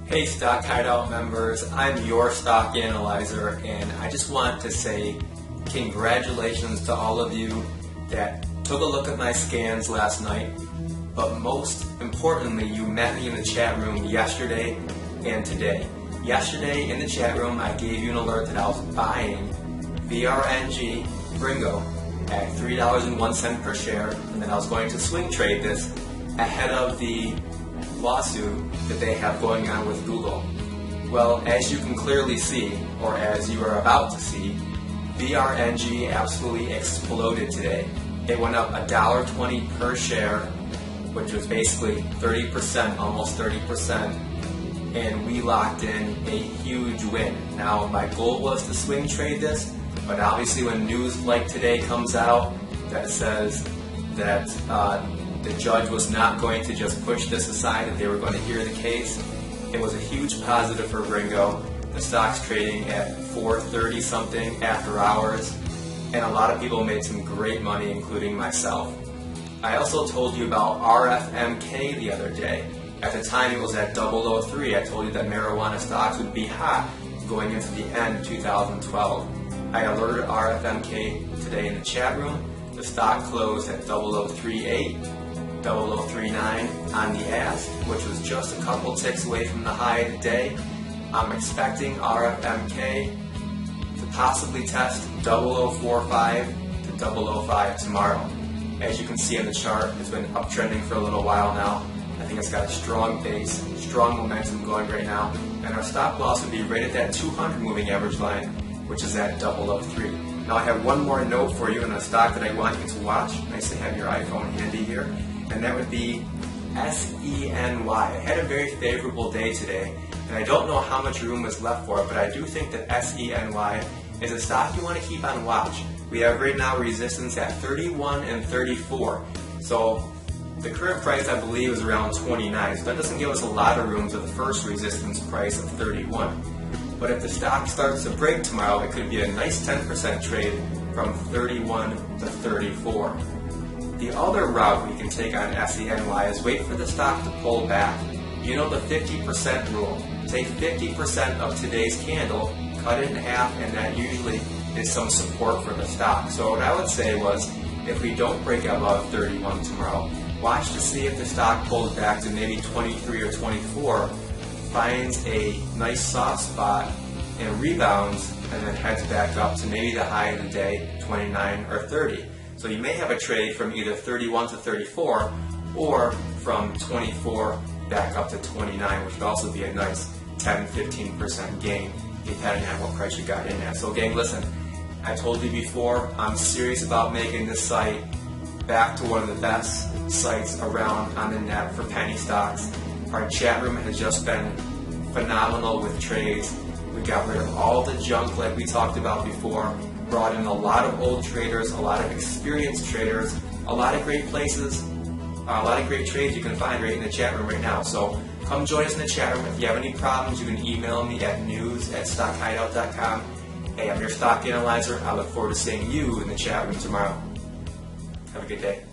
Hey Stock Hideout members, I'm your stock analyzer, and I just want to say congratulations to all of you that took a look at my scans last night, but most importantly, you met me in the chat room yesterday and today. Yesterday in the chat room, I gave you an alert that I was buying VRNG Bringo at $3.01 per share, and that I was going to swing trade this ahead of the lawsuit that they have going on with Google. Well, as you can clearly see, or as you are about to see, VRNG absolutely exploded today. It went up $1.20 per share, which was basically 30%, almost 30%, and we locked in a huge win. Now, my goal was to swing trade this, but obviously when news like today comes out that says that the judge was not going to just push this aside, that they were going to hear the case, it was a huge positive for Bringo. The stock's trading at $4.30 something after hours, and a lot of people made some great money, including myself. I also told you about RFMK the other day. At the time it was at 003. I told you that marijuana stocks would be hot going into the end of 2012. I alerted RFMK today in the chat room. The stock closed at 0038, 0039 on the ask, which was just a couple ticks away from the high of the day. I'm expecting RFMK to possibly test 0045 to 005 tomorrow. As you can see on the chart, it's been uptrending for a little while now. I think it's got a strong base, strong momentum going right now, and our stop loss would be right at that 200 moving average line, which is at 003. Now I have one more note for you on a stock that I want you to watch. Nice to have your iPhone handy here, and that would be SENY. I had a very favorable day today, and I don't know how much room is left for it, but I do think that SENY is a stock you want to keep on watch. We have right now resistance at 31 and 34. So the current price, I believe, is around 29. So that doesn't give us a lot of room to the first resistance price of 31. But if the stock starts to break tomorrow, it could be a nice 10% trade from 31 to 34. The other route we can take on SENY is wait for the stock to pull back. You know the 50% rule. Take 50% of today's candle, cut it in half, and that usually is some support for the stock. So what I would say was, if we don't break above 31 tomorrow, watch to see if the stock pulls back to maybe 23 or 24, finds a nice soft spot and rebounds, and then heads back up to maybe the high of the day, 29 or 30. So you may have a trade from either 31 to 34 or from 24 back up to 29, which would also be a nice 10-15% gain depending on what price you got in at. So gang, listen, I told you before, I'm serious about making this site back to one of the best sites around on the net for penny stocks. Our chat room has just been phenomenal with trades. We got rid of all the junk like we talked about before, brought in a lot of old traders, a lot of experienced traders, a lot of great places, a lot of great trades you can find right in the chat room right now. So come join us in the chat room. If you have any problems, you can email me at news@stockhideout.com. Hey, I'm your stock analyzer. I look forward to seeing you in the chat room tomorrow. Have a good day.